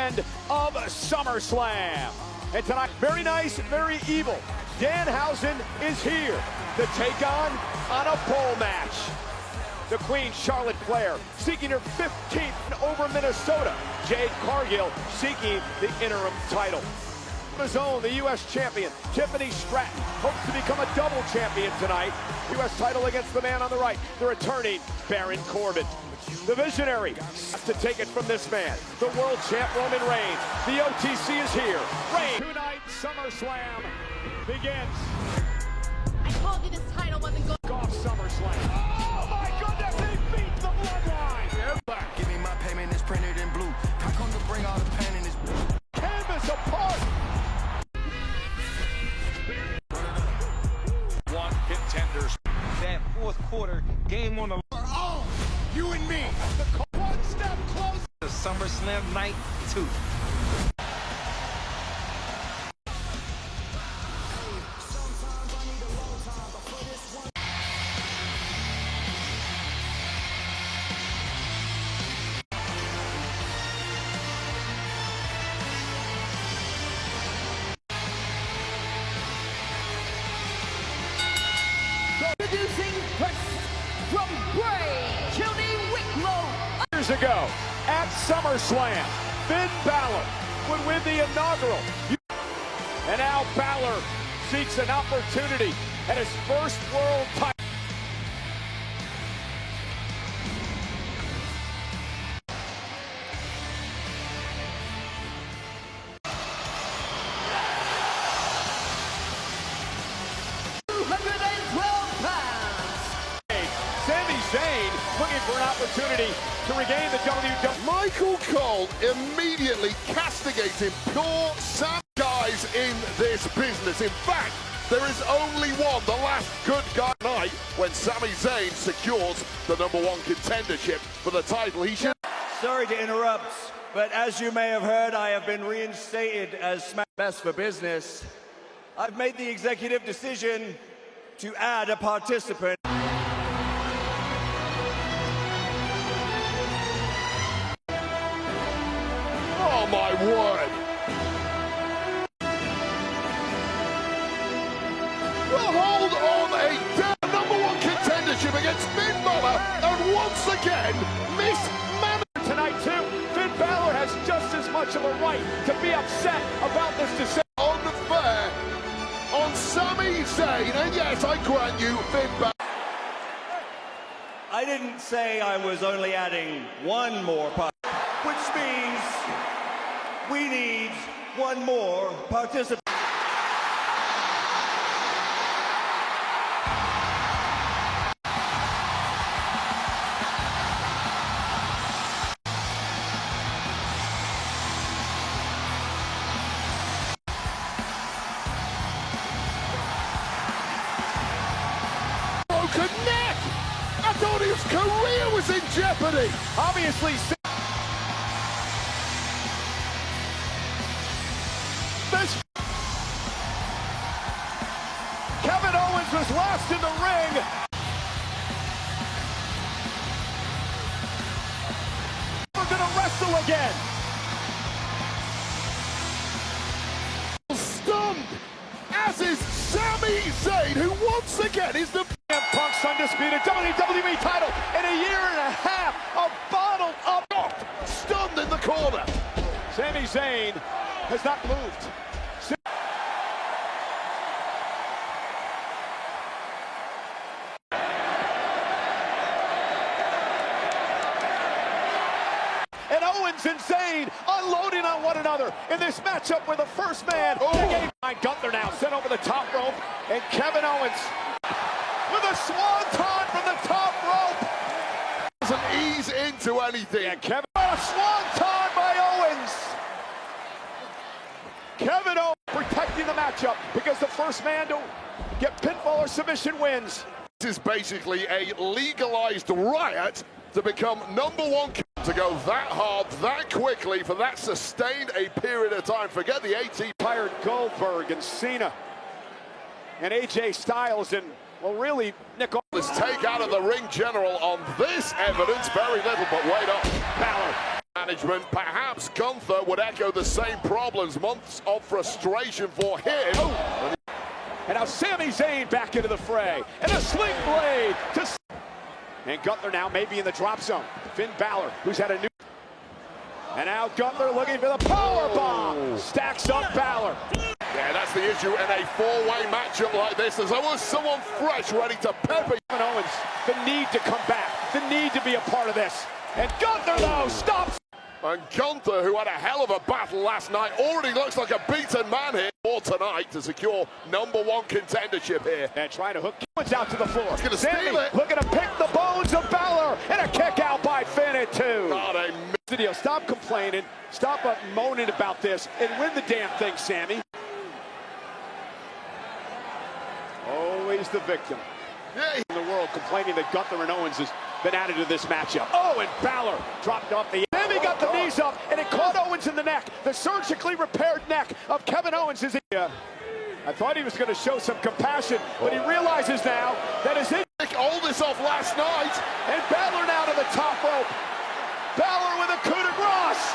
weekend of SummerSlam. And tonight, very nice, very evil. Danhausen is here to take on a pole match. The Queen, Charlotte Flair, seeking her 15th over Minnesota. Jade Cargill seeking the interim title. His own, the U.S. champion, Tiffany Stratton, hopes to become a double champion tonight. U.S. title against the man on the right, the returning Baron Corbin. The visionary to take it from this man, the world champ Roman Reigns. The OTC is here. Reigns. Tonight, SummerSlam begins. I told you this title wasn't good. Off SummerSlam. Oh my goodness, they beat the bloodline. Give me my payment, it's printed in blue. I come to bring all the pain in this. Canvas apart. One contenders. That fourth quarter game on the Oh, you and me. One step closer. to SummerSlam Night 2. Introducing first from Bray, County Wicklow. Years ago, at SummerSlam, Finn Balor would win the inaugural. And now Balor seeks an opportunity at his first world title. Zayn looking for an opportunity to regain the WWE. Michael Cole immediately castigating pure sad guys in this business. In fact, there is only one, the last good guy night, when Sami Zayn secures the #1 contendership for the title. He should. Sorry to interrupt, but as you may have heard, I have been reinstated as Smash Best for Business. I've made the executive decision to add a participant. Oh my word! The hold on a #1 contendership against Finn Balor, and once again, mismanaged. Tonight too, Finn Balor has just as much of a right to be upset about this decision. Unfair on Sami Zayn, and yes, I grant you, Finn Balor. I didn't say I was only adding one more which means we need one more participant. Broken neck! I thought his career was in jeopardy! Obviously, Kevin Owens was last in the ring. We're gonna wrestle again. Stunned, as is Sami Zayn, who once again is the Punk's undisputed WWE title in a year and a half of bottled up. stunned in the corner. Sami Zayn has not moved. And Owens and Zayn unloading on one another in this matchup where the first man, Gunther now sent over the top rope, and Kevin Owens with a swanton from the top rope. Doesn't ease into anything. And Kevin, a swanton by Owens. Kevin Owens protecting the matchup because the first man to get pinfall or submission wins. This is basically a legalized riot to become #1 to go that hard, that quickly, for that sustained a period of time. Forget the 18. Tired Goldberg and Cena and AJ Styles and, well, really, Nick. Let's take out of the ring general on this evidence. Very little, but wait up. Balor Management, perhaps Gunther would echo the same problems. Months of frustration for him. Oh. And now Sami Zayn back into the fray. And a sling blade to... And Gunther now maybe in the drop zone. Finn Balor, who's had a new... And now Gunther looking for the power bomb. Stacks up Balor. Yeah, that's the issue in a four-way matchup like this. There's always someone fresh ready to pepper. Kevin Owens, the need to come back, the need to be a part of this. And Gunther, though, stops. And Gunther, who had a hell of a battle last night, already looks like a beaten man here for tonight to secure #1 contendership here. And trying to hook Owens out to the floor. He's gonna steal it. Looking to pick the bones of Balor. And a kick out by Finn at 2. God, Video, stop complaining, stop moaning about this, and win the damn thing, Sammy. Always the victim. Yeah. In the world complaining that Gunther and Owens has been added to this matchup. Oh, and Balor dropped off the... Sammy got the knees up, and it caught Owens in the neck. The surgically repaired neck of Kevin Owens is... I thought he was going to show some compassion, but he realizes now that his... All this off last night. And Balor now to the top rope. Balor with a coup de grace.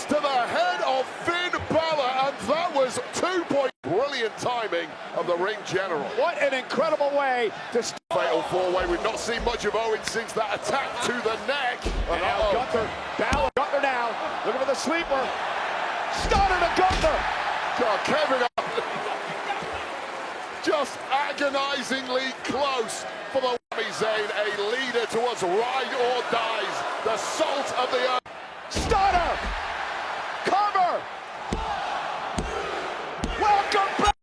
To the head of Finn Balor, and that was 2-point. Brilliant timing of the ring general. What an incredible way to... Fatal four-way. We've not seen much of Owens since that attack to the neck. And now Gunther, Balor now, looking for the sleeper. Stunner to Gunther. God, Kevin, just agonizingly close for the Sami Zayn, a leader towards ride or dies. The salt of the earth. Stunner. Cover. Welcome back.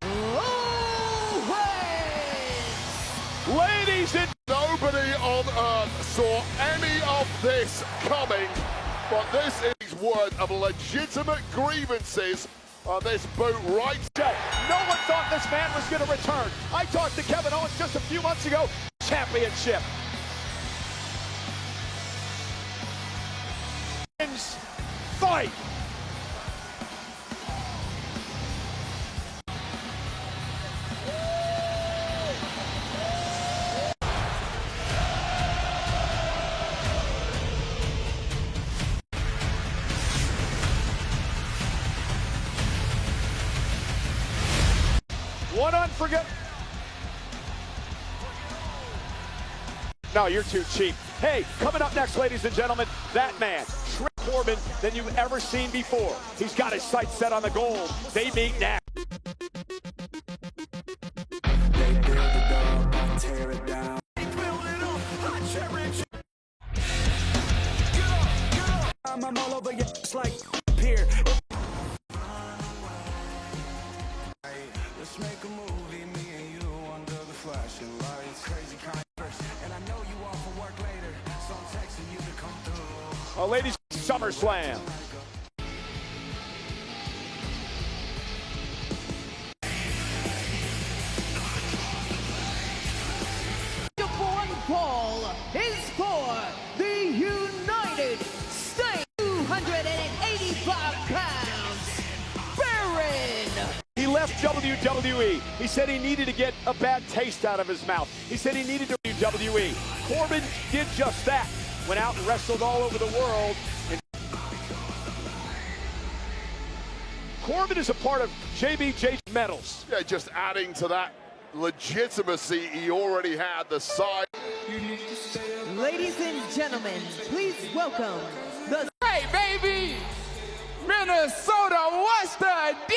Ladies and... Nobody on earth saw any of this coming, but this is word of legitimate grievances on this boot right. No one thought this man was going to return. I talked to Kevin Owens just a few months ago. Championship. Fight. One unforgettable. No, you're too cheap. Hey, coming up next, ladies and gentlemen, that man, Trick Corbin, than you've ever seen before. He's got his sights set on the gold. They meet now. They build it up, I tear it down. I'm all over you, it's like here. Let's make a movie, me and you under the flashing lights. Crazy kind first, and I know you off for work later, so I'm texting you to come through. Oh, ladies, SummerSlam. The fourth ball is for the United States. 285 pounds, Baron. He left WWE. He said he needed to get a bad taste out of his mouth. He said he needed to WWE. Corbin did just that. Went out and wrestled all over the world. And Corbin is a part of JBJ medals. Yeah, just adding to that legitimacy he already had. The side. Ladies and gentlemen, please welcome the... Hey, baby! Minnesota, what's the deal?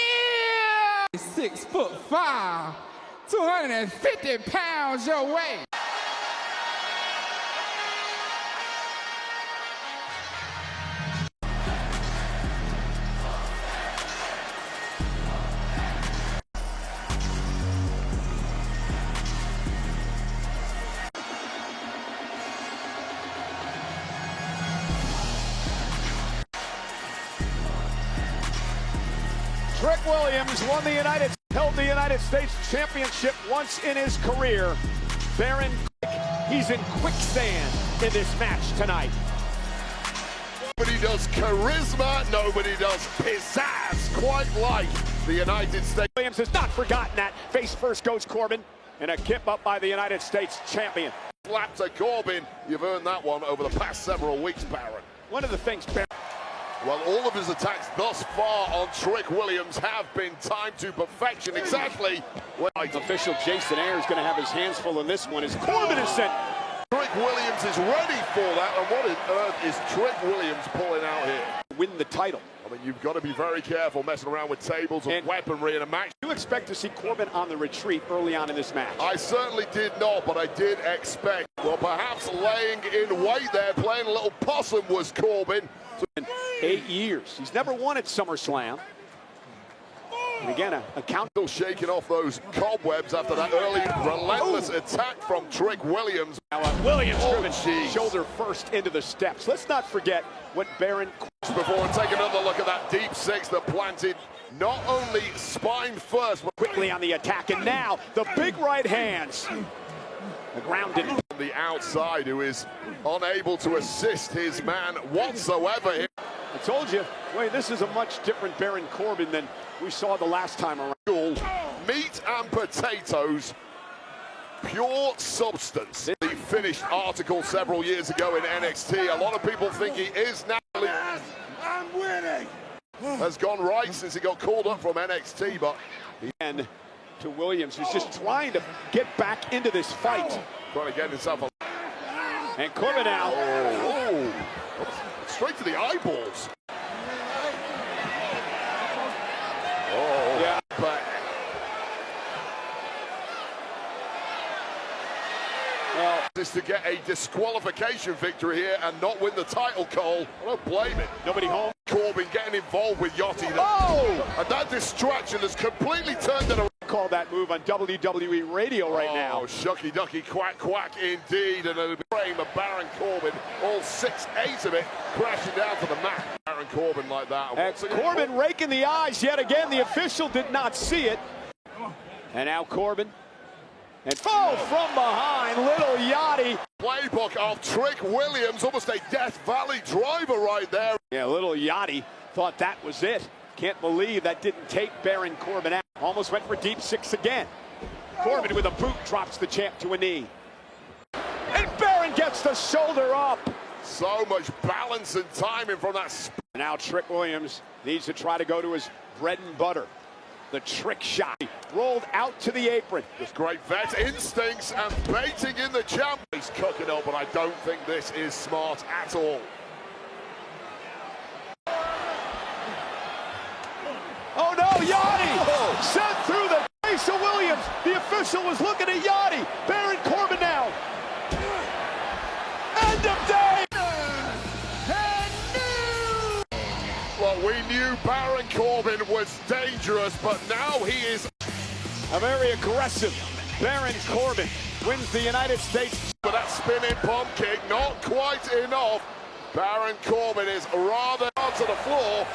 6'5", 250 pounds your way. Trick Williams held the United States Championship once in his career. Baron, he's in quicksand in this match tonight. Nobody does charisma, nobody does pizzazz quite like the United States. Williams has not forgotten that. Face first goes Corbin, and a kip up by the United States champion. Slap to Corbin. You've earned that one over the past several weeks, Baron. One of the things, Baron, Well, all of his attacks thus far on Trick Williams have been timed to perfection. Exactly when official Jason Ayers is going to have his hands full in this one as Corbin is sent. Trick Williams is ready for that, and what on earth is Trick Williams pulling out here? Win the title. I mean, you've got to be very careful messing around with tables and weaponry in a match. You expect to see Corbin on the retreat early on in this match? I certainly did not, but I did expect. Well, perhaps laying in wait there, playing a little possum was Corbin. In 8 years. He's never won at SummerSlam. And again, a count. Still shaking off those cobwebs after that early relentless attack from Trick Williams. Now, Williams driven shoulder first into the steps. Let's not forget what Baron... Before taking another look at that deep six that planted not only spine first, but quickly on the attack. And now, the big right hands. The ground didn't... The outside, who is unable to assist his man whatsoever. I told you, wait, this is a much different Baron Corbin than we saw the last time around. Meat and potatoes, pure substance. The finished article several years ago in NXT. A lot of people think he is now. Yes, I'm winning. Has gone right since he got called up from NXT, but and to Williams, who's just trying to get back into this fight. Trying to get himself a... And Corbin now. Oh, straight to the eyeballs. Oh, yeah. But well, is to get a disqualification victory here and not win the title, Cole. I don't blame it. Nobody home. Corbin getting involved with Yachty. And that distraction has completely turned it around. Call that move on WWE radio right now. Oh, shucky ducky quack quack indeed, and a frame of Baron Corbin, all 6-8 of it crashing down to the mat. Baron Corbin like that. And Corbin raking the eyes yet again. The official did not see it. And now Corbin. And from behind, Lil Yachty. Playbook of Trick Williams, almost a Death Valley driver right there. Yeah, Lil Yachty thought that was it. Can't believe that didn't take Baron Corbin out. Almost went for deep six again. Corbin with a boot drops the champ to a knee. And Baron gets the shoulder up. So much balance and timing from that. Now Trick Williams needs to try to go to his bread and butter. The trick shot rolled out to the apron. Just great vet instincts and baiting in the jump. He's cooking up, but I don't think this is smart at all. Oh no, Yachty! Sent through the face of Williams. The official was looking at Yachty. Baron Corbin now. End of day! Well, we knew Baron Corbin was dangerous, but now he is a very aggressive Baron Corbin wins the United States. But that spinning pump kick, not quite enough. Baron Corbin is rather onto the floor.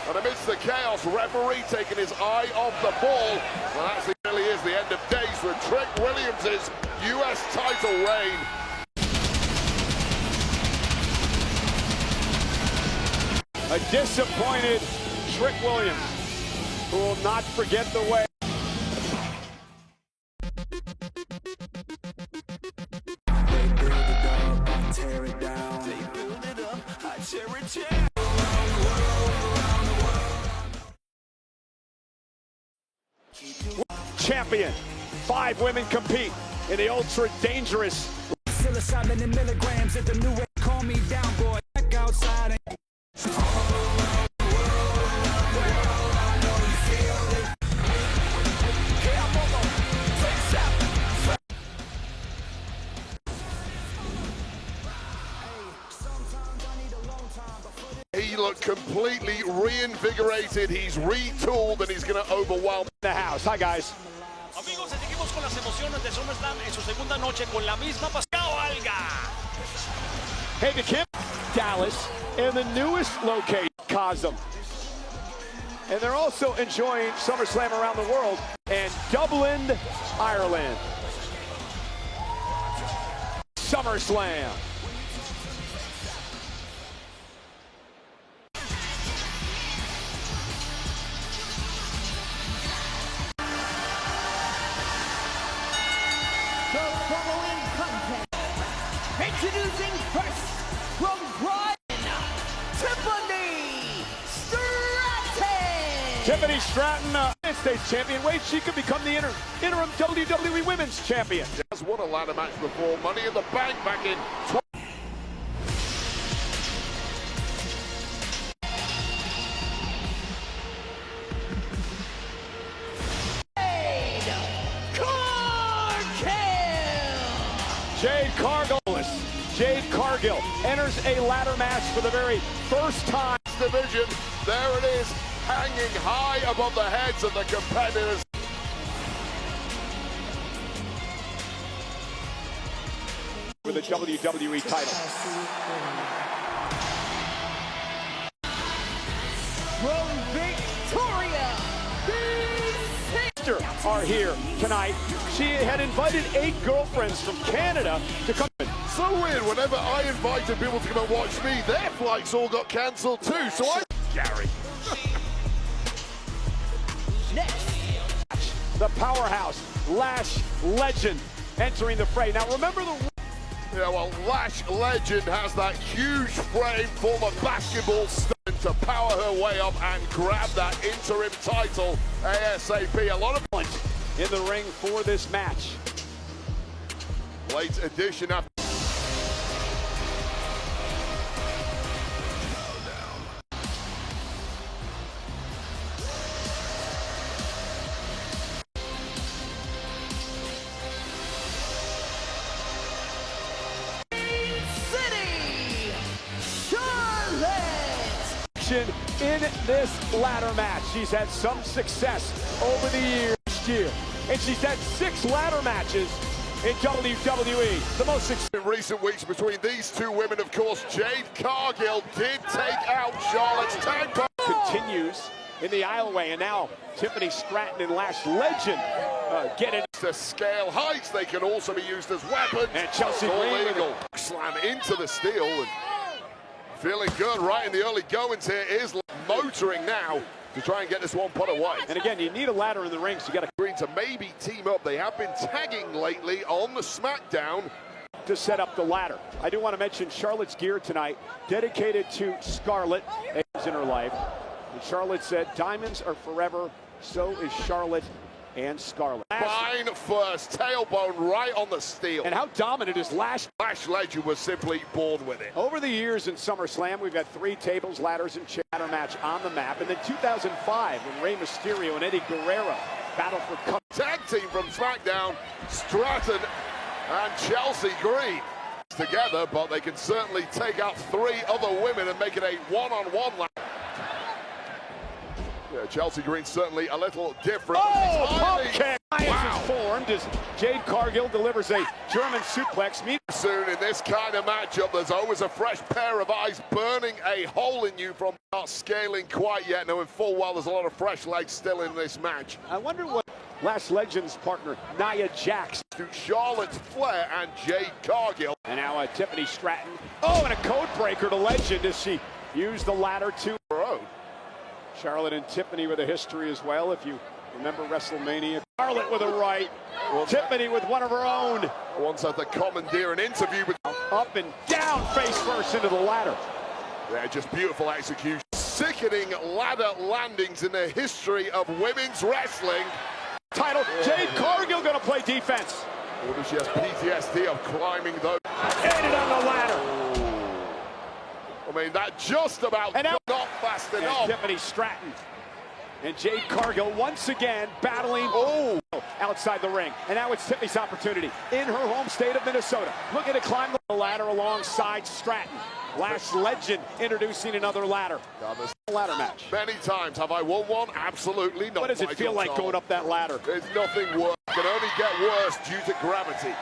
And amidst the chaos, referee taking his eye off the ball. And that really is the end of days for Trick Williams' US title reign. A disappointed Trick Williams, who will not forget the way. They build it up, I tear it down. They build it up, I tear it down. Champion. 5 women compete in the ultra dangerous. Psilocybin in milligrams at the new way. Call me down, boy. Back outside. He looked completely reinvigorated. He's retooled and he's going to overwhelm the house. Hi, guys. Amigos, seguimos con las emociones de SummerSlam en su segunda noche con la misma pascao alga. Hey, to Kim, Dallas, and the newest location, Cosm. And they're also enjoying SummerSlam around the world and Dublin, Ireland. SummerSlam. Introducing first from Brian Tiffany. Tiffany Stratton, United States champion. Wait, she could become the interim WWE Women's Champion. She has won a ladder match before. Money in the Bank back in. Jade Cargill enters a ladder match for the very first time. Division, there it is, hanging high above the heads of the competitors. For the WWE title. From Victoria, are here tonight. She had invited 8 girlfriends from Canada to come. So weird, whenever I invited people to come and watch me, their flights all got cancelled too, so Gary. Next. The powerhouse, Lash Legend, entering the fray. Now remember the... Yeah, well, Lash Legend has that huge frame, former basketball star, to power her way up and grab that interim title ASAP. A lot of points in the ring for this match. Late addition after. In this ladder match, she's had some success over the years, and she's had 6 ladder matches in WWE. The most success in recent weeks between these two women, of course. Jade Cargill did take out Charlotte's tag partner. Continues in the aisleway, and now Tiffany Stratton and Lash Legend get it to scale heights. They can also be used as weapons. And Chelsea Green slam into the steel. And feeling good right in the early goings here is motoring now to try and get this one put away. And again, you need a ladder in the ring, so you got to Green to maybe team up. They have been tagging lately on the SmackDown to set up the ladder. I do want to mention Charlotte's gear tonight, dedicated to Scarlett in her life. And Charlotte said, "Diamonds are forever, so is Charlotte and Scarlett." Fine first, tailbone right on the steel. And how dominant is Lash? Lash Legend was simply born with it. Over the years in SummerSlam, we've had 3 tables, ladders, and ladder match on the map. And then 2005, when Rey Mysterio and Eddie Guerrero battled for tag team from SmackDown, Stratton and Chelsea Green together, but they can certainly take out 3 other women and make it a one-on-one ladder. Yeah, Chelsea Green certainly a little different. Oh, pump kick! Wow. Is formed as Jade Cargill delivers a German suplex. Soon in this kind of matchup, there's always a fresh pair of eyes burning a hole in you from not scaling quite yet, knowing full well there's a lot of fresh legs still in this match. I wonder what Lash Legend's partner, Nia Jax, to Charlotte Flair and Jade Cargill. And now Tiffany Stratton. Oh, and a code breaker to Legend as she used the ladder to her own. Charlotte and Tiffany with a history as well, if you remember WrestleMania. Charlotte with a right, Tiffany with one of her own. Once had the commandeer an interview with up and down face first into the ladder. Yeah, just beautiful execution. Sickening ladder landings in the history of women's wrestling. Title, Jade Cargill gonna play defense. Or does she has PTSD of climbing those? Ended on the ladder. I mean, that just about and now, not fast enough. Tiffany Stratton and Jade Cargill once again battling outside the ring. And now it's Tiffany's opportunity in her home state of Minnesota. Looking to climb the ladder alongside Stratton. Lash Legend introducing another ladder. Ladder match. Many times. Have I won one? Absolutely not. What does it feel like going up that ladder? There's nothing worse. It can only get worse due to gravity.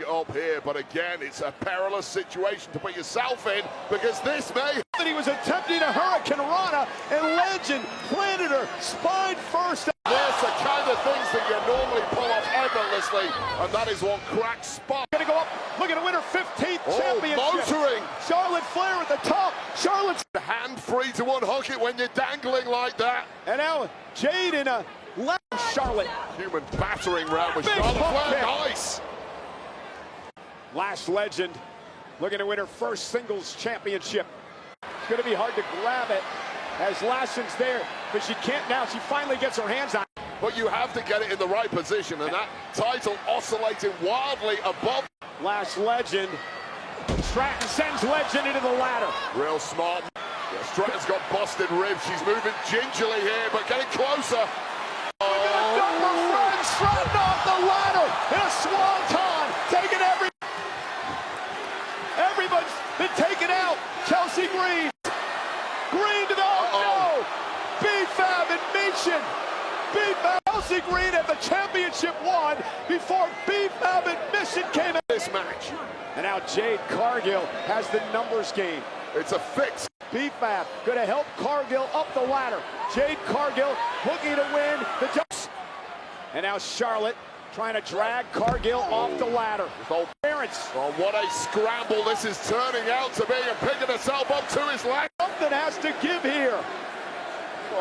Up here, but again, it's a perilous situation to put yourself in, because this may... He was attempting a Hurricane Rana, and Legend planted her spine first. There's the kind of things that you normally pull off effortlessly, and that is one cracked spot. Gonna go up, looking to win her 15th championship. Motoring. Charlotte Flair at the top. Charlotte's hand free to unhook it when you're dangling like that. And now Jade in a left. Charlotte. Human battering round with Charlotte Flair. Nice. Lash Legend looking to win her first singles championship. It's going to be hard to grab it. has lessons there, but she can't now. She finally gets her hands on it. But you have to get it in the right position, and that title oscillating wildly above. Last Legend. Stratton sends Legend into the ladder. Real smart. Yeah, Stratton's got busted ribs. She's moving gingerly here, but getting closer. Stratton off the ladder in a swanton, taking everybody's been taken out. Chelsea Green to the no. B-Fab and Michin. B-Fab, Chelsea Green at the championship one before B-Fab and Michin came in this match. And now Jade Cargill has the numbers game. It's a fix. B-Fab going to help Cargill up the ladder. Jade Cargill looking to win the jumps. And now Charlotte trying to drag Cargill off the ladder. Both parents. Oh, what a scramble this is turning out to be, and picking herself up to his leg. Something has to give here.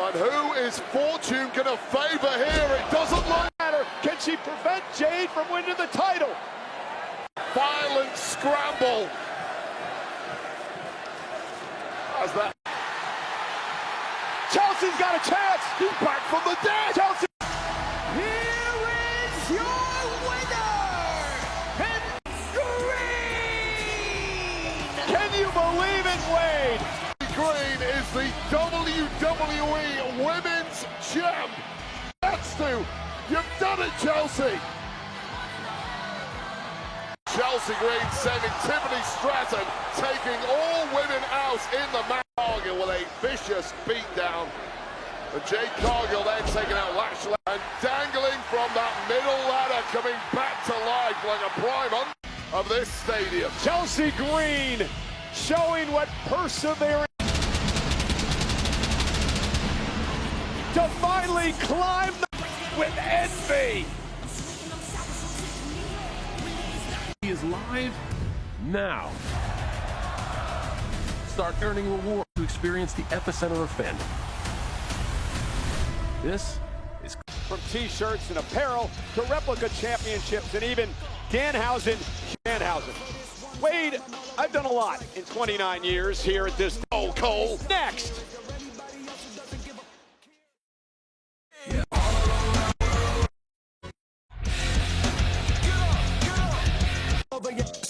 And who is fortune going to favor here? It doesn't look. Can she prevent Jade from winning the title? Violent scramble. As that. Chelsea's got a chance. He's back from the dead. Chelsea. Here is your winner, and Green! Can you believe it, Wade? Green is the WWE Women's Champ. That's to. You've done it, Chelsea. Chelsea Green sending Tiffany Stratton, taking all women out in the match. Cargill with a vicious beatdown. And Jade Cargill then taking out Lashley and dangling from that middle ladder, coming back to life like a prime of this stadium. Chelsea Green showing what perseverance to finally climb with envy. He is live now. Start earning rewards to experience the epicenter of fandom. This is from t-shirts and apparel to replica championships and even Danhausen. Wade, I've done a lot in 29 years here at this. Oh, Cole. Next.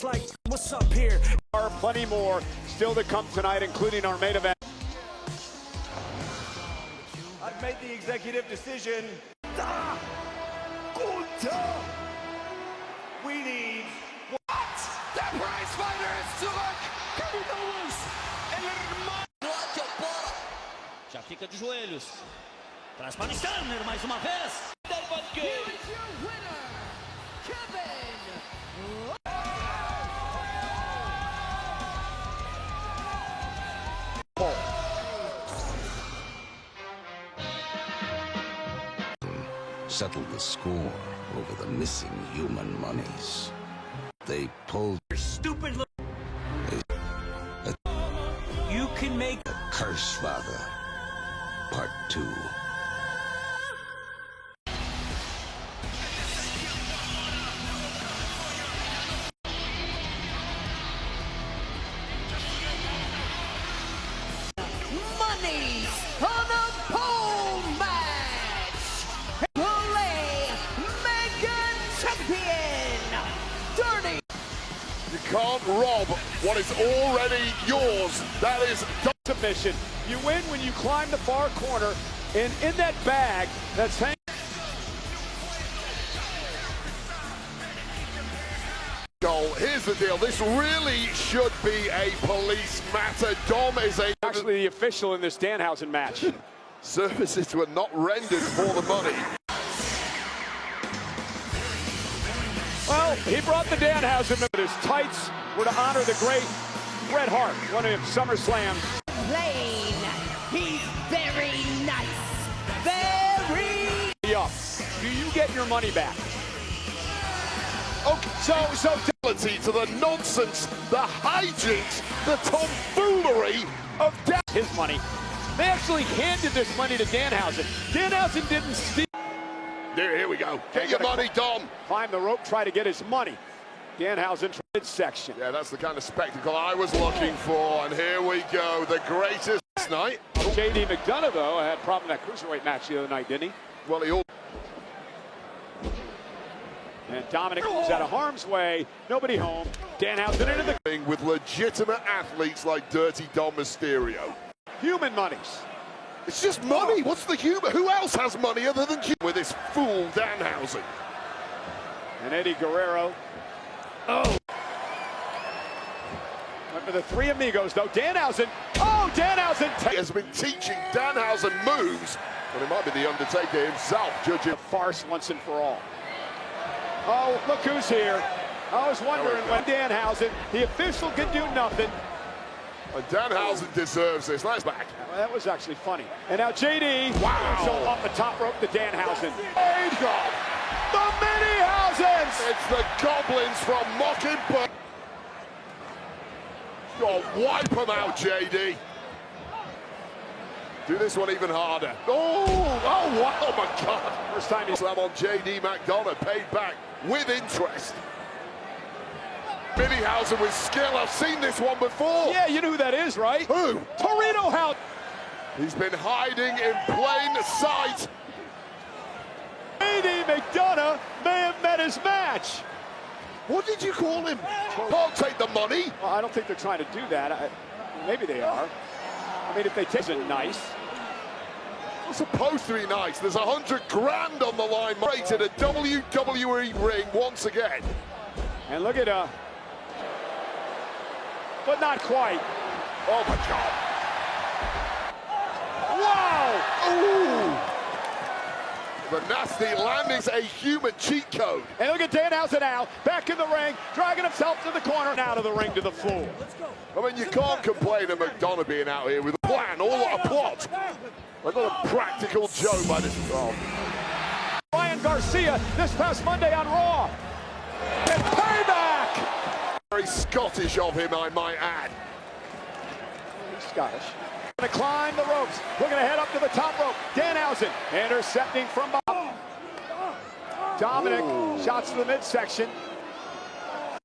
Like, what's up here? There are plenty more still to come tonight, including our main event. I've made the executive decision. We need. What? The prize fighter is zurück! Carlos! El hermano! Já fica de joelhos. Traz para Stunner mais uma vez. Here is your winner, Kevin. Settled the score over the missing human mummies. They pulled Your stupid look. You can make a Curse Father, Part 2. Money on a pole match. Megan champion. Dirty. You can't rob what is already yours. That is Submission. You win when you climb the far corner, and in that bag that's hanging. Here's the deal. This really should be a police matter. Dom is Actually the official in this Danhausen match. Services were not rendered for the money. Well, he brought the Danhausen, but his tights were to honor the great Bret Hart, one of SummerSlam's. Plain. He's very nice. Very. Up. Do you get your money back? Okay, so to the nonsense, the hijinks, the tomfoolery of his money. They actually handed this money to Danhausen. Danhausen didn't steal. Here we go. Get your money, Dom. Climb the rope, try to get his money. Danhausen midsection. Yeah, that's the kind of spectacle I was looking for, and here we go, the greatest night. JD McDonough, though, had a problem in that cruiserweight match the other night, didn't he? Well, he all... And Dominic was out of harm's way. Nobody home. Danhausen into the thing with legitimate athletes like Dirty Dom Mysterio. Human monies. It's just money. What's the human? Who else has money other than human with this fool Danhausen? And Eddie Guerrero. Oh. Went for the three amigos, though. Danhausen. Oh, Danhausen has been teaching Danhausen moves, but it might be the Undertaker himself judging. A farce once and for all. Oh, look who's here. I was wondering when Danhausen, the official, can do nothing. And Danhausen deserves this. Nice back. Well, that was actually funny. And now JD. Wow. So off the top rope to Danhausen. The Mini-Hausens! It's the Goblins from Mockingbird. Oh, wipe them out, JD. Do this one even harder. Oh, wow, oh my God. First time he's slam on JD McDonough, paid back with interest. Mini-Hausen with skill. I've seen this one before. Yeah, you know who that is, right? Who? Torino House. He's been hiding in plain sight. JD McDonough may have met his match. What did you call him? Can't take the money. Well, I don't think they're trying to do that. Maybe they are. I mean, if they take it, nice. It's supposed to be nice. There's $100 grand on the line. Rated a WWE ring once again. And look at but not quite. Oh my God. Wow! Ooh! The nasty landing's a human cheat code. And look at Danhausen now, back in the ring, dragging himself to the corner, and out of the ring to the floor. I mean, you can't complain of McDonough being out here with a plan, all a plot. Another practical joke by this. Oh. Ryan Garcia this past Monday on Raw. And payback! Very Scottish of him, I might add. He's Scottish. Gonna climb the ropes. We're gonna head up to the top rope. Danhausen intercepting from behind. Dominic, shots to the midsection.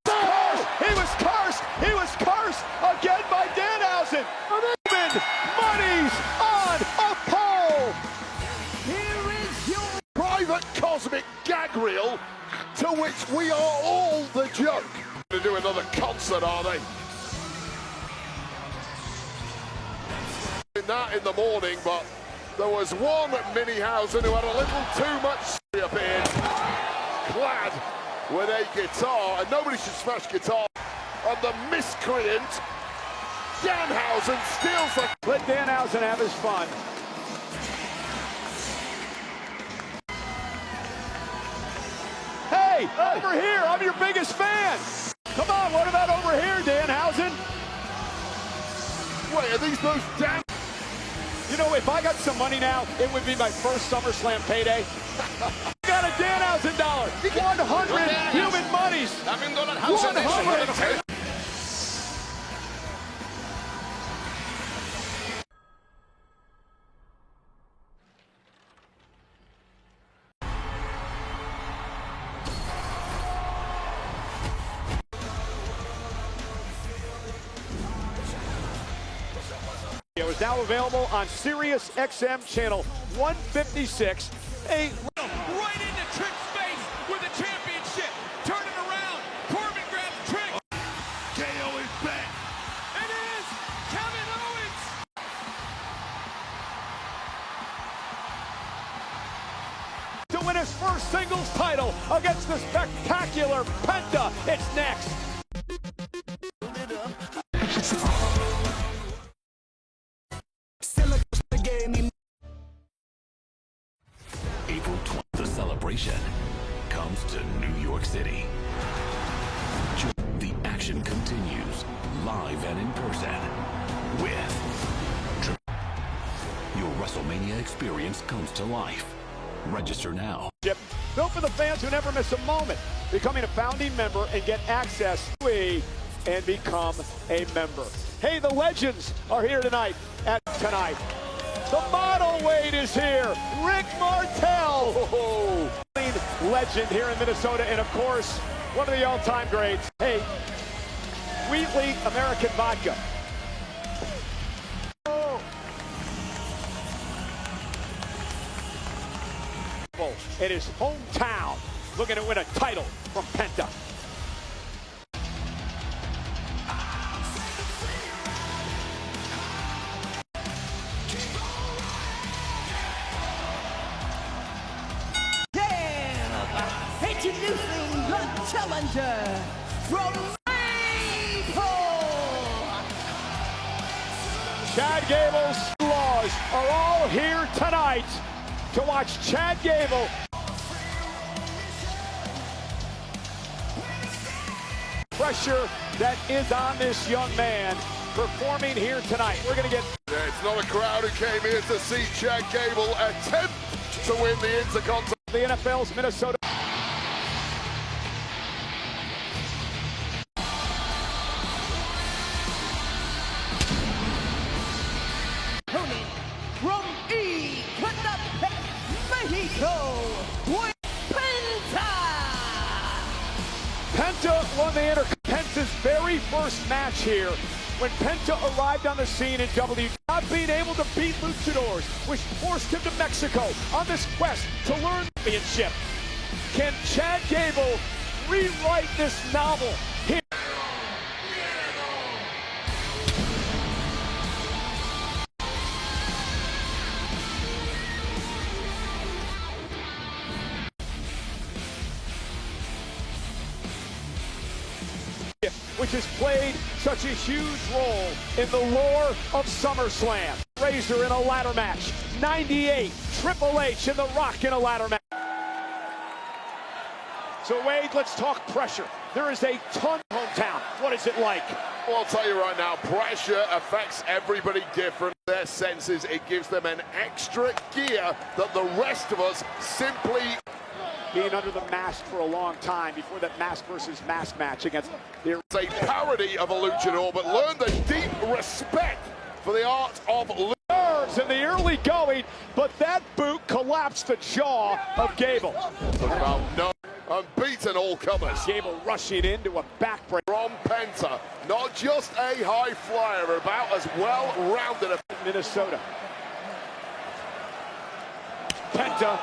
He was cursed! He was cursed again by Danhausen! Money's on a pole! Here is your private cosmic gag reel to which we are all the joke. To do another concert, are they? That in the morning, but there was one Mini-Hausen who had a little too much appeared, clad with a guitar, and nobody should smash guitar. And the miscreant Danhausen steals the... Let Danhausen have his fun. Hey, over here, I'm your biggest fan. Come on, what about over here, Danhausen? Wait, are these those damn... You know, if I got some money now, it would be my first SummerSlam payday. Got a Danhausen dollar. 100 human monies. 100. It was now available on Sirius XM channel 156. Right into Trick's face with the championship. Turning around. Corbin grabs Trick. KO is back. It is Kevin Owens. To win his first singles title against the spectacular Penta. It's next. April 20th, the celebration comes to New York City. The action continues live and in person with your WrestleMania experience comes to life. Register now. Built for the fans who never miss a moment. Becoming a founding member and get access to and become a member. Hey, the legends are here tonight. The model weight is here. Rick Martel. Legend here in Minnesota. And of course, one of the all-time greats. Hey, Wheatley American vodka. Oh. In his hometown, looking to win a title from Penta. Introducing the challenger from Chad Gable's laws are all here tonight to watch Chad Gable. Pressure that is on this young man performing here tonight. We're going to get... Yeah, it's not a crowd who came here to see Chad Gable attempt to win the Intercontinental. The NFL's Minnesota. Penta won the Penta's very first match here when Penta arrived on the scene in WWE. Not being able to beat luchadors, which forced him to Mexico on this quest to learn the championship. Can Chad Gable rewrite this novel here? Which has played such a huge role in the lore of SummerSlam. Razor in a ladder match. 98, Triple H and The Rock in a ladder match. So Wade, let's talk pressure. There is a ton of hometown. What is it like? Well, I'll tell you right now, pressure affects everybody different. Their senses, it gives them an extra gear that the rest of us simply... Being under the mask for a long time before that mask versus mask match against the... It's a parody of a luchador, but learn the deep respect for the art of nerves in the early going, but that boot collapsed the jaw of Gable. About no unbeaten all-comers. Gable rushing into a backbreak. From Penta, not just a high flyer, about as well-rounded a... Minnesota. Penta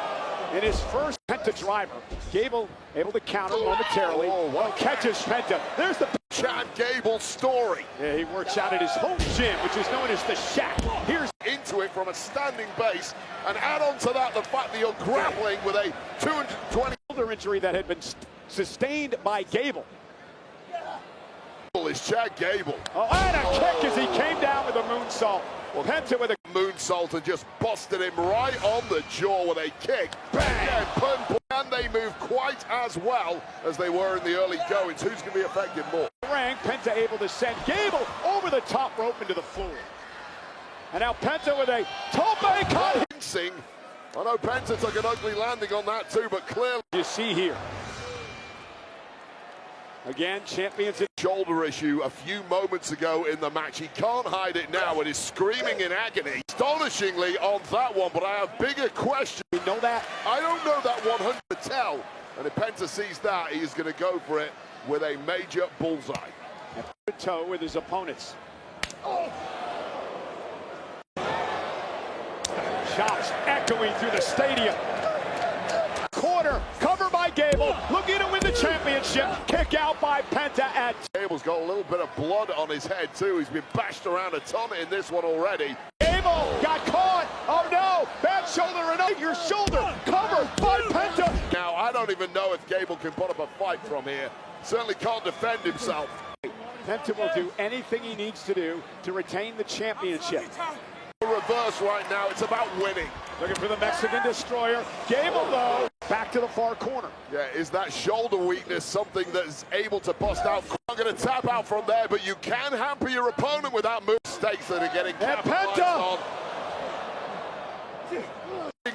in his first Penta driver. Gable able to counter momentarily. Catches Penta. There's the Chad Gable story. Yeah, he works out at his home gym, which is known as the Shack. Here's into it from a standing base, and add on to that the fact that you're grappling with a 220 shoulder injury that had been sustained by Gable. Is Chad Gable. Oh, and a kick as he came down with a moonsault. Well, Penta with a moonsault and just busted him right on the jaw with a kick. Bang! And they move quite as well as they were in the early goings. Who's going to be affected more? Ring, Penta able to send Gable over the top rope into the floor. And now Penta with a tope con. I know Penta took an ugly landing on that too, but clearly you see here. Again, champions in shoulder issue a few moments ago in the match. He can't hide it now and is screaming in agony. Astonishingly on that one, but I have bigger questions. You know that? I don't know that 100 tell. And if Penta sees that, he is going to go for it with a major bullseye. And toe with his opponents. Oh. Shots echoing through the stadium. Corner, cover by Gable, looking to win the championship. Kick out by Penta at... Gable's got a little bit of blood on his head too. He's been bashed around a ton in this one already. Gable got caught. Oh no, bad shoulder and your shoulder. Covered by Penta. Now, I don't even know if Gable can put up a fight from here. Certainly can't defend himself. Penta will do anything he needs to do to retain the championship. Reverse right now, it's about winning. Looking for the Mexican destroyer. Gable though, back to the far corner. Yeah, is that shoulder weakness something that is able to bust out? I'm going to tap out from there, but you can hamper your opponent with that move. Mistakes that are getting capitalized on.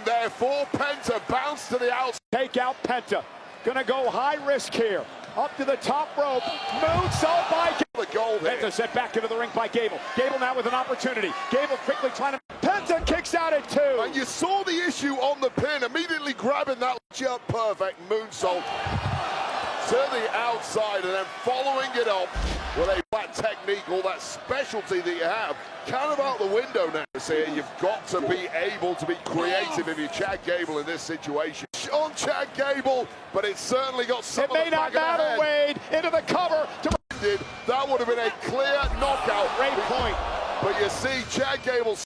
There for Penta, bounce to the outside. Take out Penta. Gonna go high risk here. Up to the top rope. Moonsault by Gable. The goal there. Penta sent back into the ring by Gable. Gable now with an opportunity. Gable quickly trying to... Penta kicks out at 2. And you saw the issue on the pin. Immediately grabbing that jump. Perfect moonsault. to the outside and then following it up with a flat technique, all that specialty that you have, kind of out the window now. Here, you've got to be able to be creative if you're Chad Gable in this situation. On Chad Gable, but it's certainly got some of the It may not matter, Wade, into the cover. That would have been a clear knockout. Great point. But you see Chad Gable.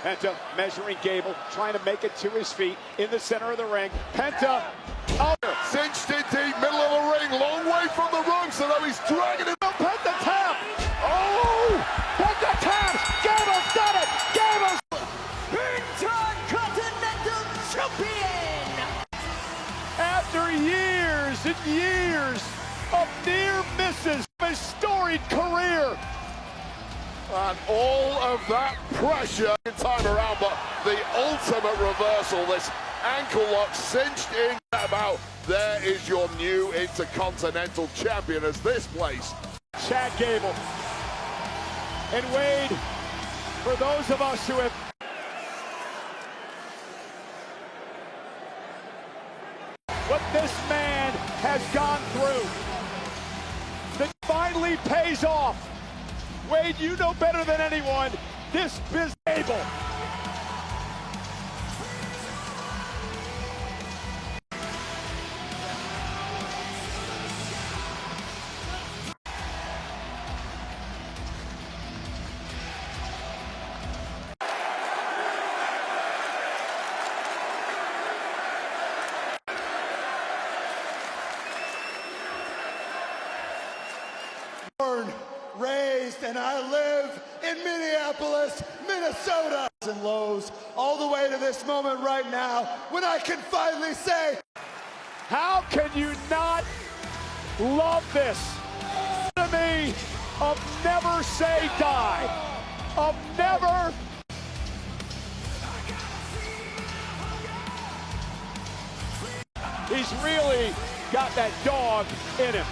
Penta measuring Gable, trying to make it to his feet in the center of the ring. Penta, cinched in deep, middle of the ring, long way from the ropes, so though he's dragging it. Penta tap! Oh! Penta taps! Gable's done it! Gable's Intercontinental Champion! After years and years of near misses, a storied career. And all of that pressure in time around, but the ultimate reversal, this ankle lock cinched in about. There is your new Intercontinental Champion as this place. Chad Gable. And Wade, for those of us who have what this man has gone through, that finally pays off. Wade, you know better than anyone, this business Gable. Raised and I live in Minneapolis, Minnesota. And lows all the way to this moment right now when I can finally say, how can you not love this? To me, of never say die, of never. He's really got that dog in him.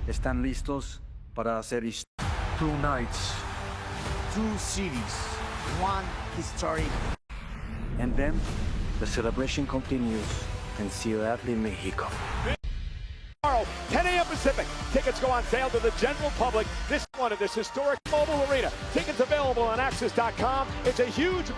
¿Están listos para hacer historia? 2 nights, 2 cities, 1 history. And then, the celebration continues in Ciudad de Mexico. Tomorrow, 10 a.m. Pacific. Tickets go on sale to the general public. This one of this historic mobile arena. Tickets available on Access.com. It's a huge.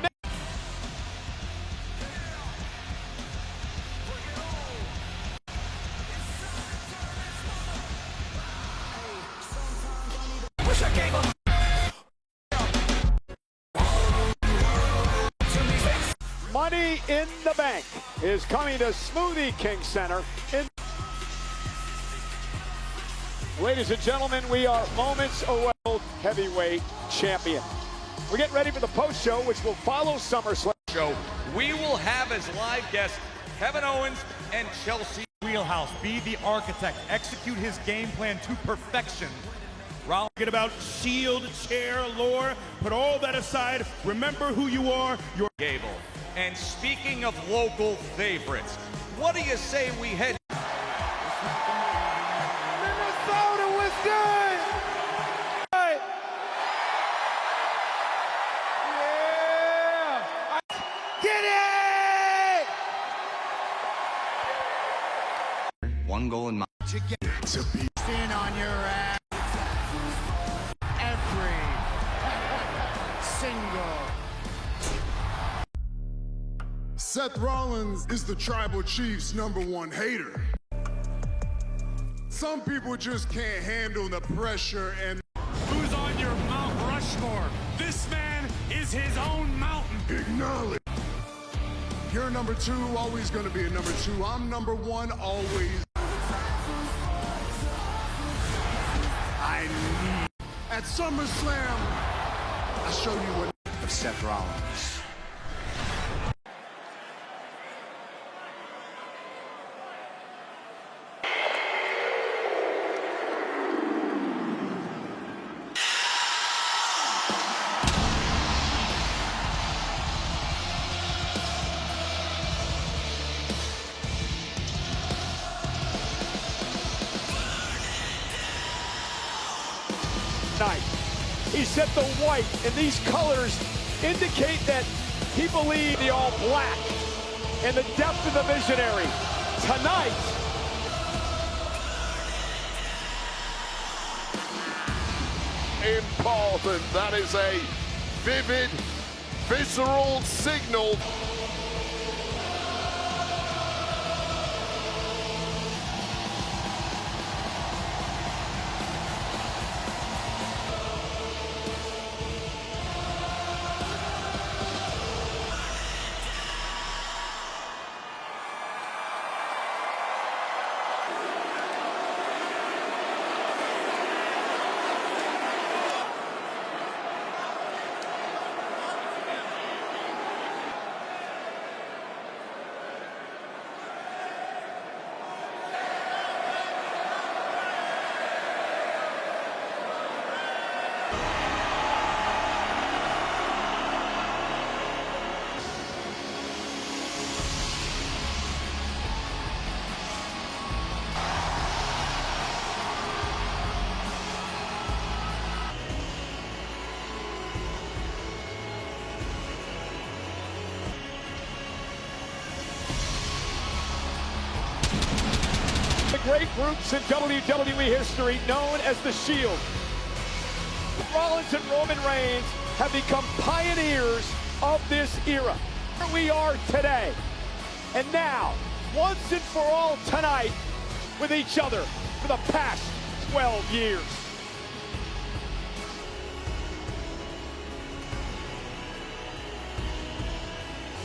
Money in the Bank is coming to Smoothie King Center. Ladies and gentlemen, we are moments away from heavyweight champion. We're getting ready for the post show, which will follow SummerSlam. We will have as live guests Kevin Owens and Chelsea. Wheelhouse, be the architect, execute his game plan to perfection. Rollins, get about Shield, chair, lore, put all that aside, remember who you are, you're Gable. And speaking of local favorites, what do you say we head? Minnesota was good! Yeah! Get it! 1 goal in mind. To get to be in on your ass. Every single. Seth Rollins is the Tribal Chief's #1 hater. Some people just can't handle the pressure and... Who's on your Mount Rushmore? This man is his own mountain. Acknowledge. You're #2, always gonna be a #2. I'm #1, always. I need... At SummerSlam, I'll show you what... Of Seth Rollins. Night. He said the white and these colors indicate that he believed the all black in the depth of the visionary. Tonight, important. That is a vivid, visceral signal. great groups in WWE history known as the Shield. Rollins and Roman Reigns have become pioneers of this era. Here we are today. And now, once and for all tonight, with each other for the past 12 years.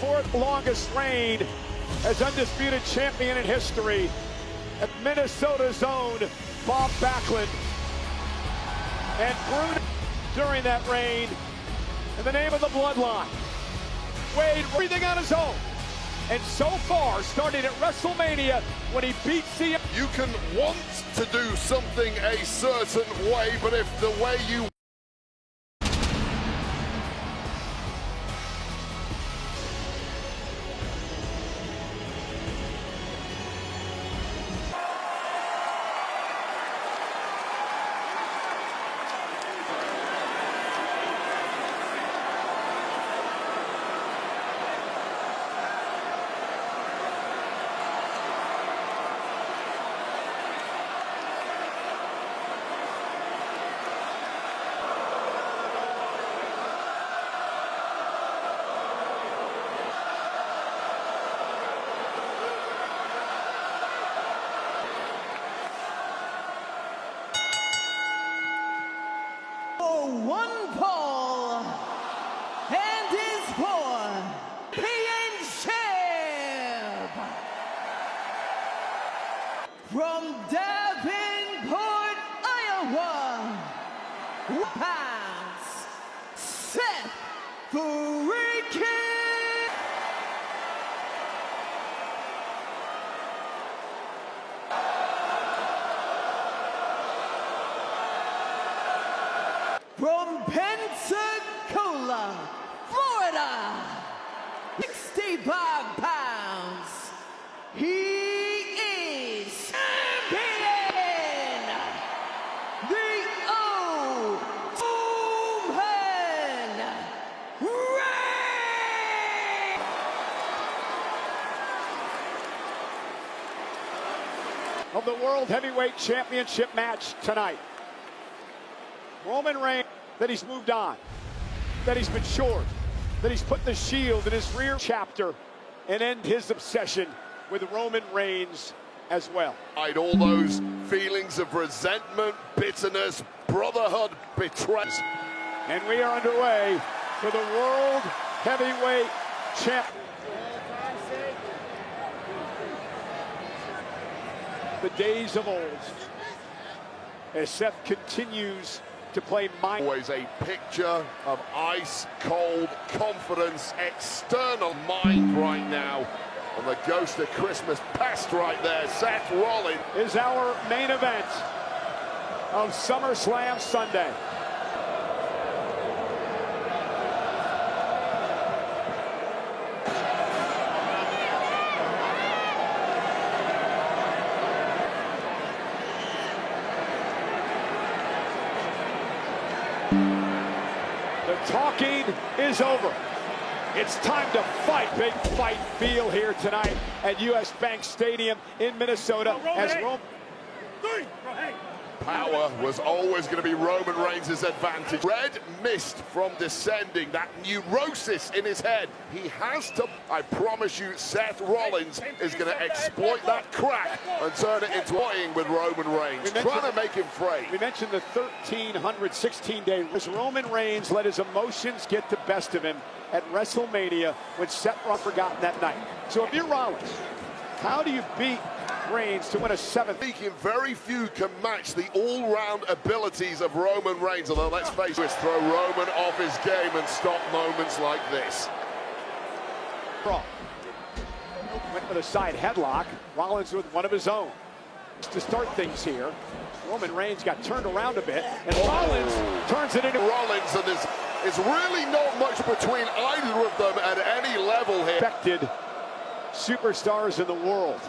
Fourth longest reign as undisputed champion in history at Minnesota's own Bob Backlund. And Bruno during that reign in the name of the bloodline. Weighed everything on his own. And so far, starting at WrestleMania when he beat CM. You can want to do something a certain way, but if the way you one ball and his four championship from Davenport, Iowa, pass Seth freaking from Pensacola, Florida, 65 pounds, he is champion, the Roman Reigns. Of the World Heavyweight Championship match tonight. Roman Reigns, that he's moved on, that he's matured, that he's put the Shield in his rear chapter and end his obsession with Roman Reigns as well. All those feelings of resentment, bitterness, brotherhood, betrayal. And we are underway for the World Heavyweight Champ. The days of old, as Seth continues to play mind. Always a picture of ice-cold confidence, external mind right now. And the ghost of Christmas past right there, Seth Rollins. Is our main event of SummerSlam Sunday. The talking is over. It's time to fight. Big fight feel here tonight at US Bank Stadium in Minnesota as Roman. Power was always going to be Roman Reigns' advantage. Red mist from descending, that neurosis in his head. He has to, I promise you, Seth Rollins is going to exploit that crack and turn it into toying with Roman Reigns, trying to make him fray. We mentioned the 1,316-day. As Roman Reigns let his emotions get the best of him at WrestleMania when Seth was forgotten that night. So if you're Rollins, how do you beat Reigns to win a seventh? Speaking, very few can match the all-round abilities of Roman Reigns, although let's face it, throw Roman off his game and stop moments like this. Went for the side headlock. Rollins with one of his own to start things here. Roman Reigns got turned around a bit, and Rollins turns it into Rollins, and there's really not much between either of them at any level here. Respected superstars in the world.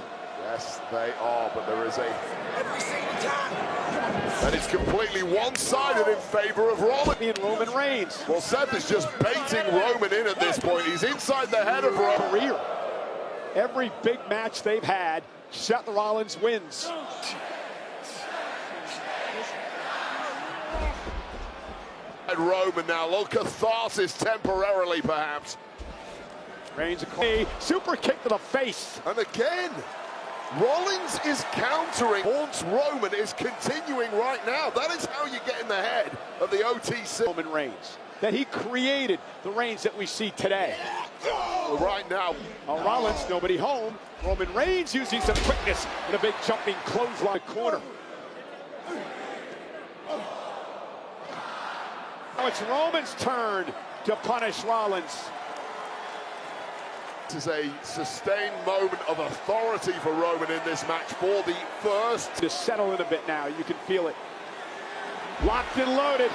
Yes, they are, but there is and it's completely one-sided in favor of Roman. And Roman Reigns. Well, Seth is just baiting Roman in at this point. He's inside the head of Roman. Career. Every big match they've had, Seth Rollins wins. And Roman now, a little catharsis temporarily, perhaps. Reigns a super kick to the face. And again, Rollins is countering. Haunts Roman is continuing right now. That is how you get in the head of the OTC. Roman Reigns. That he created the Reigns that we see today. Well, right now. Rollins, nobody home. Roman Reigns using some quickness in a big jumping clothesline corner. Now it's Roman's turn to punish Rollins. This is a sustained moment of authority for Roman in this match for the first. To settle in a bit now, you can feel it. Locked and loaded.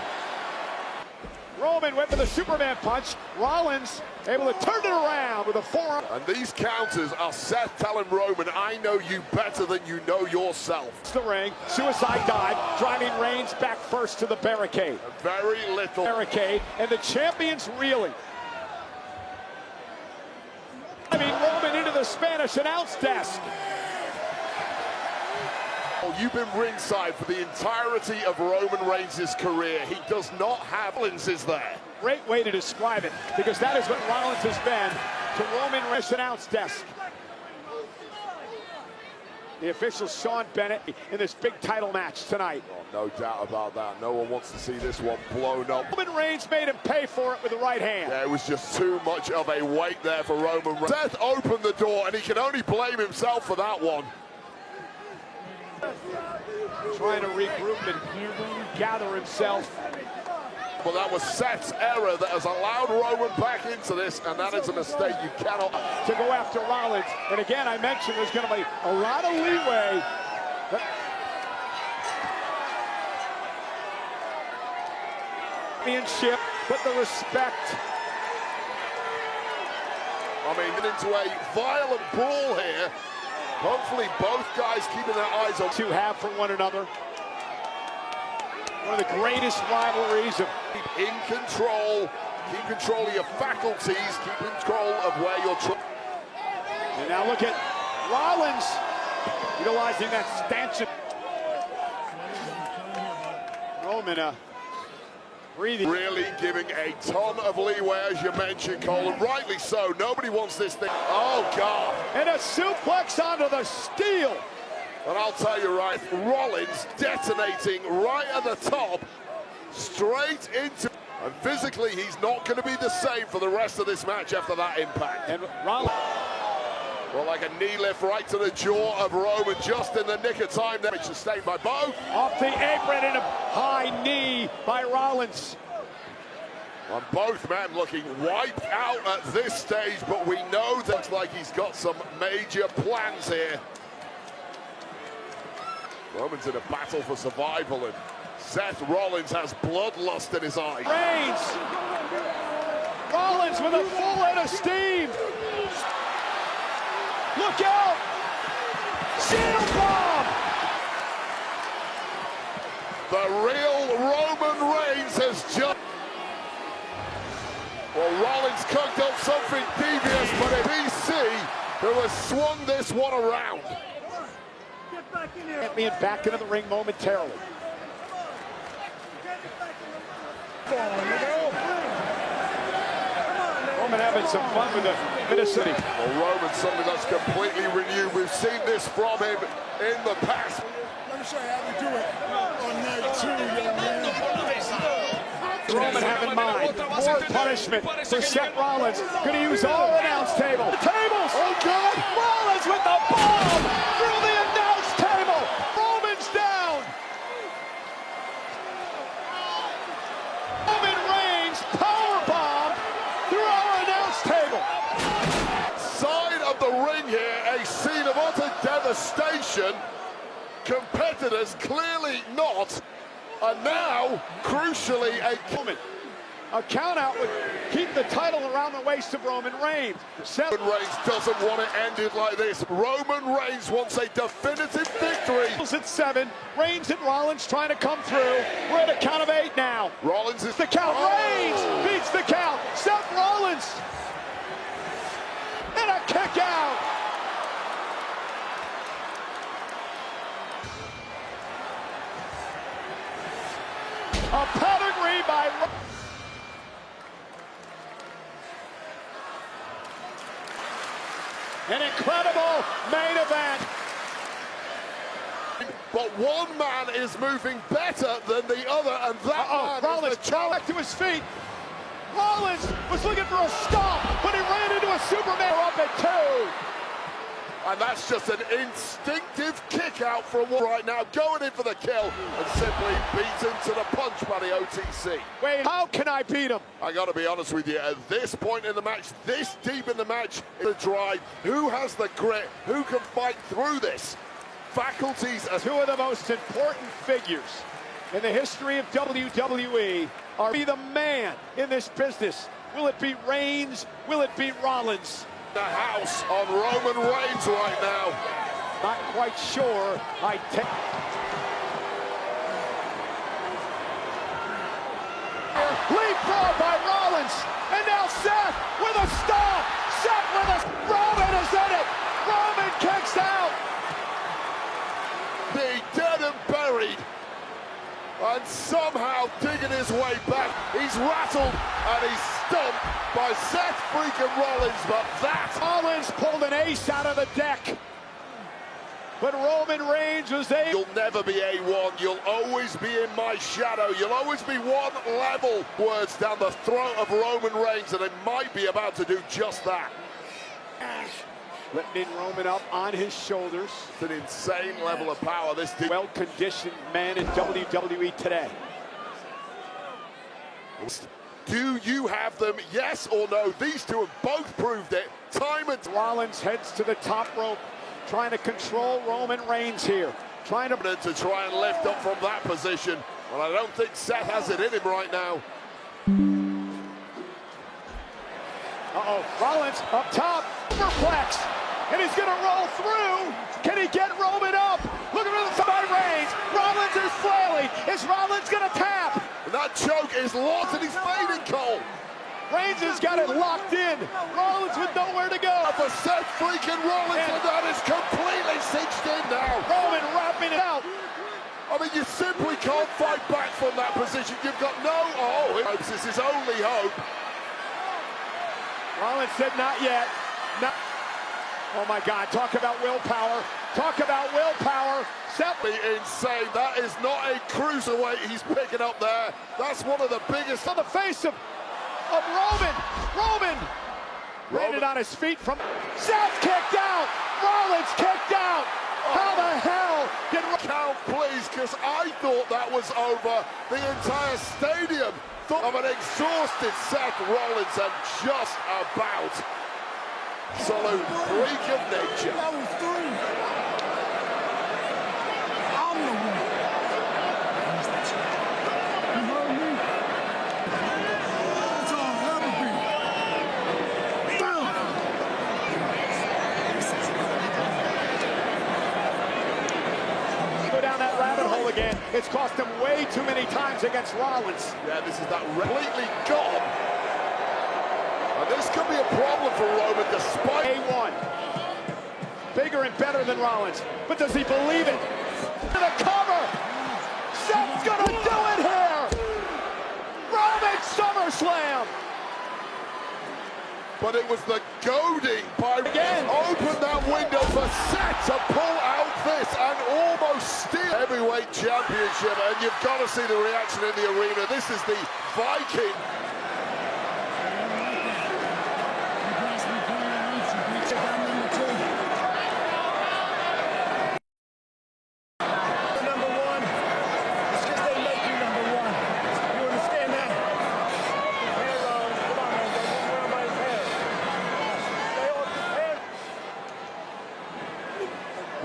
Roman went for the Superman punch. Rollins able to turn it around with a forearm. And these counters are Seth telling Roman, I know you better than you know yourself. It's the ring, suicide dive, driving Reigns back first to the barricade. A very little barricade, and the champion's reeling. Roman into the Spanish announce desk. Well, you've been ringside for the entirety of Roman Reigns' career. He does not have lenses there. Great way to describe it, because that is what Rollins has been to Roman Reigns' announce desk. The official Sean Bennett in this big title match tonight. Oh, no doubt about that. No one wants to see this one blown up. Roman Reigns made him pay for it with the right hand. Yeah, it was just too much of a weight there for Roman Reigns. Seth opened the door, and he can only blame himself for that one. Trying to regroup and gather himself. Well, that was Seth's error that has allowed Roman back into this, and that is a mistake you cannot. To go after Rollins, and again, I mentioned there's going to be a lot of leeway. Championship, but the respect. I mean, into a violent brawl here. Hopefully, both guys keeping their eyes on. To have for one another. One of the greatest rivalries of keep in control, keep control of your faculties, keep control of where you're And now look at Rollins utilizing that stanchion. Roman breathing. Really giving a ton of leeway, as you mentioned, Cole, and rightly so. Nobody wants this thing. Oh, God. And a suplex onto the steel. And I'll tell you right, Rollins detonating right at the top, straight into, and physically he's not going to be the same for the rest of this match after that impact. And Rollins, well, like a knee lift right to the jaw of Roman, just in the nick of time there. It's sustained by both. Off the apron and a high knee by Rollins. And both men looking wiped out at this stage, but we know that's like he's got some major plans here. Roman's in a battle for survival, and Seth Rollins has bloodlust in his eyes. Reigns! Rollins with a full head of steam! Look out! Shield bomb! The real Roman Reigns has just... Well, Rollins cooked up something devious, but it's DC who has swung this one around. Get me back into the ring momentarily. Roman having some fun with the Minnesota. Well, Roman, something that's completely renewed. We've seen this from him in the past. Let me show you how we do it on night 2, young man. Roman have in mind more punishment for Seth Rollins. Going to use all announce table. Tables! Oh, God! Rollins with the bomb through the announce table. Roman's down. Roman Reigns powerbomb through our announce table. Side of the ring here, a scene of utter devastation. Competitors clearly not. And now, crucially, a count out would keep the title around the waist of Roman Reigns. Roman Reigns doesn't want it ended like this. Roman Reigns wants a definitive victory. At 7, Reigns and Rollins trying to come through. We're at a count of 8 now. Rollins is the count. Oh. Reigns beats the count. Seth Rollins. And a kick out. A pedigree by an incredible main event. But one man is moving better than the other, and that man Rollins is the challenge. back to his feet. Rollins was looking for a stop, but he ran into a Superman up at 2. And that's just an instinctive kick out from one right now, going in for the kill and simply beaten to the punch by the OTC. Wait, how can I beat him? I gotta be honest with you, at this point in the match, this deep in the match, the drive, who has the grit, who can fight through this? Faculties as two of the most important figures in the history of WWE are be the man in this business. Will it be Reigns? Will it be Rollins? The house on Roman Reigns right now. Not quite sure. Leapfrog by Rollins, and now Seth with a stop. Seth with a Roman is in it. Roman kicks out. The dead and buried, and somehow digging his way back. He's rattled and he's stumped by Seth freaking Rollins, but that Rollins pulled an ace out of the deck. But Roman Reigns was able. You'll never be A1. You'll always be in my shadow. You'll always be one level. Words down the throat of Roman Reigns, and they might be about to do just that. Lifting Roman up on his shoulders. It's an insane level of power. This well-conditioned man in WWE today. Do you have them? Yes or no? These two have both proved it. Time and Rollins heads to the top rope, trying to control Roman Reigns here. Trying to try and lift up from that position. Well, I don't think Seth has it in him right now. Rollins up top, superplex, and he's going to roll through. Can he get Roman up? Looking at the by Reigns. Rollins is flailing. Is Rollins going to tap? And that choke is locked and he's fading, Cole. Reigns has got it locked in. Rollins with nowhere to go. For Seth freaking Rollins, and that is completely cinched in now. Roman wrapping it out. I mean, you simply can't fight back from that position. You've got no hope. This is only hope. Rollins said not yet. Not. Oh my God, talk about willpower. Talk about willpower. Simply insane. That is not a cruiserweight he's picking up there. That's one of the biggest. On the face of Roman. Roman landed on his feet from Seth kicked out. Rollins kicked out. How the hell did count, please, because I thought that was over. The entire stadium thought of an exhausted Seth Rollins, and just about absolute freak of nature. That was 3. I'm the one. You heard me? That's all I'll ever be. Go down that rabbit hole again. It's cost him way too many times against Rollins. Yeah, this is that completely gone. This could be a problem for Roman despite A1. Bigger and better than Rollins. But does he believe it? To the cover! Seth's gonna do it here! Roman SummerSlam! But it was the goading by again. Open that window for Seth to pull out this and almost steal heavyweight championship. And you've got to see the reaction in the arena. This is the Viking.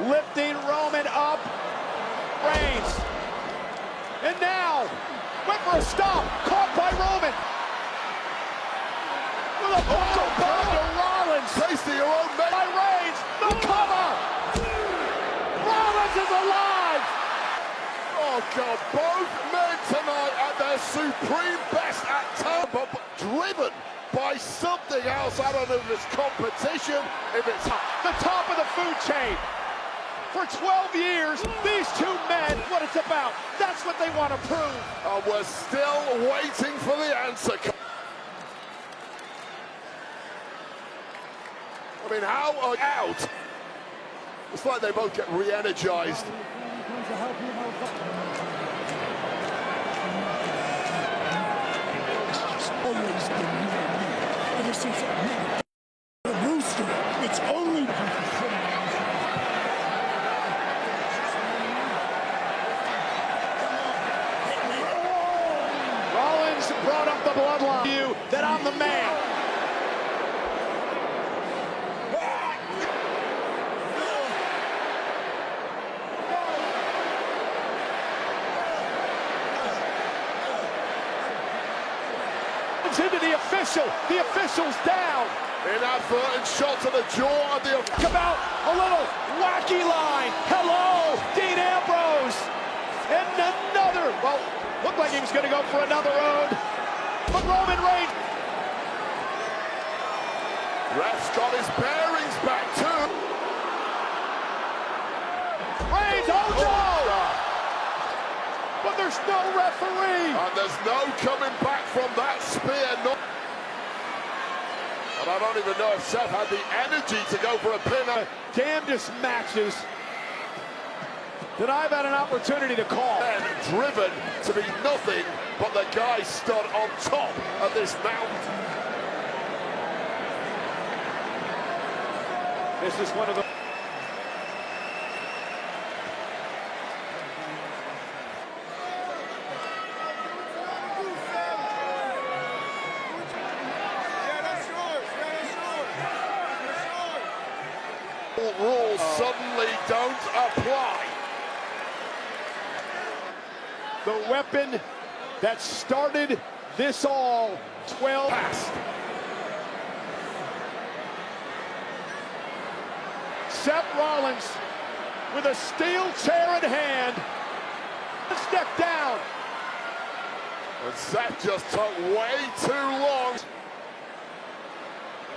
Lifting Roman up. Reigns. And now, went for a stop. Caught by Roman. With a buckle bomb to Rollins. Tasty your own man. By Reigns. The cover. Rollins is alive. Oh, God. Both men tonight at their supreme best at time, but driven by something else. I don't know if it's competition, if it's the top of the food chain. For 12 years, these two men, what it's about, that's what they want to prove. And we're still waiting for the answer. I mean, how are out? It's like they both get re-energized. Ever since I met the rooster, it's only Rollins brought up the bloodline. You that I'm the man. Into the official's down. Inadvertent shot to the jaw of the... About a little wacky line. Hello, Dean Ambrose. And another, well, looked like he was going to go for another road. But Roman Reigns. Ref's got his bearings back too. Reigns, oh no! But there's no referee. And there's no coming back from that spear. No. And I don't even know if Seth had the energy to go for a pin. Damnedest matches that I've had an opportunity to call. And driven to be nothing but the guy stood on top of this mountain. This is one of the... Rules suddenly don't apply. The weapon that started this all 12 past. Seth Rollins with a steel chair in hand. Step down. And Seth just took way too long.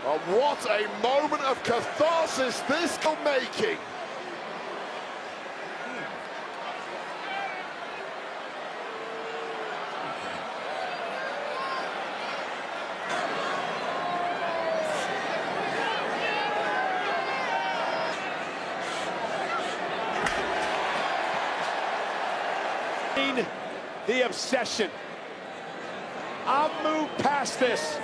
And what a moment of catharsis this is making. The obsession. I'll move past this.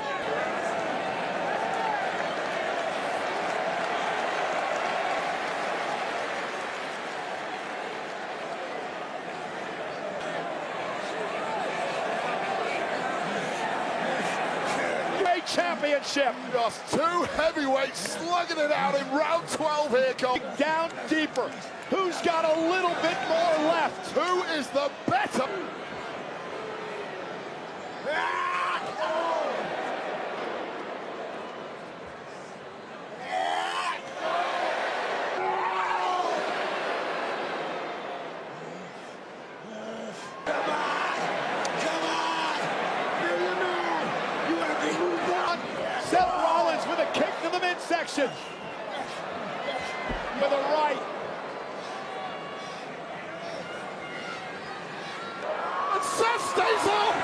Championship. Just two heavyweights slugging it out in round 12 here, Cole. Down deeper. Who's got a little bit more left? Who is the better? Seth midsection with a right. And Seth stays off.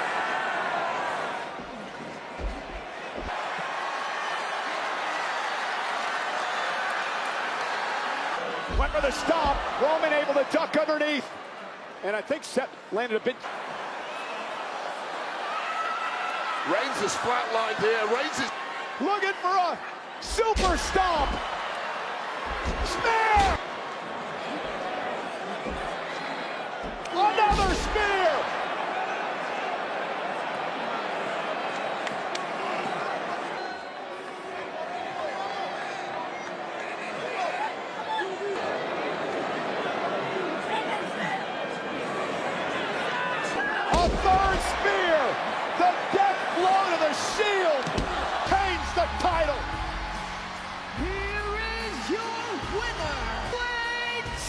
Went for the stop. Roman able to duck underneath. And I think Seth landed a bit. Reigns is flatlined here. Reigns is looking for a super stomp. Spear! Another spear! A third spear! The death blow to the Shield! Retains the title! Here is your winner,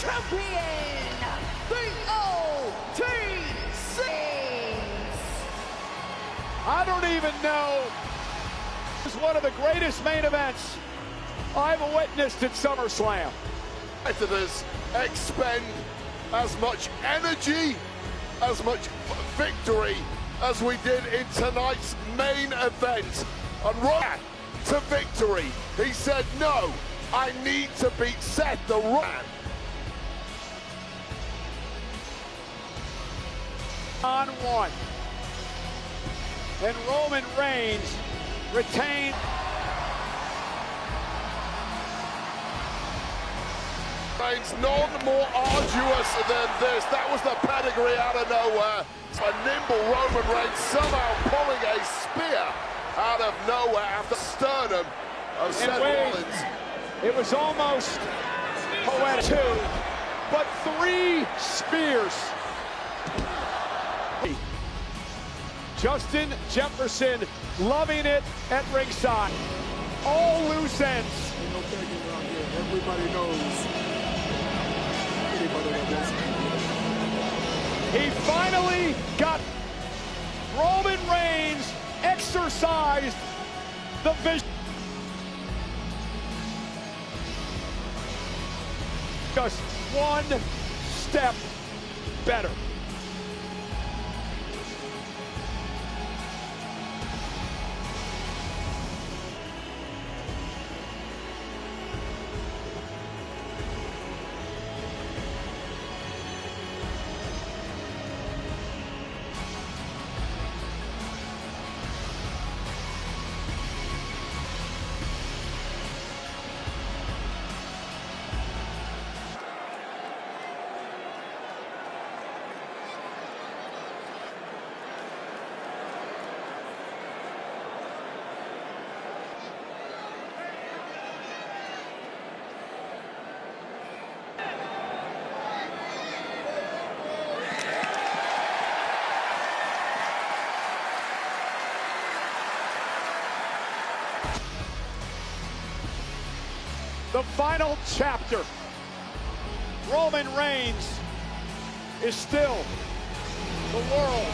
champion, the OTC. I don't even know. This is one of the greatest main events I've witnessed at SummerSlam. Competitors expend as much energy, as much victory as we did in tonight's main event. And Roman to victory. He said, no, I need to beat Seth the Roman. On one. And Roman Reigns retained. Reigns none more arduous than this. That was the pedigree out of nowhere. A nimble Roman Reigns somehow pulling a spear out of nowhere after sternum of Seth Rollins. It was almost poetic. Two, but three spears. Justin Jefferson loving it at ringside. All loose ends. No begging around here. Everybody knows. Anybody that wants to. He finally got Roman Reigns exercised the vision. Just one step better. The final chapter. Roman Reigns is still the world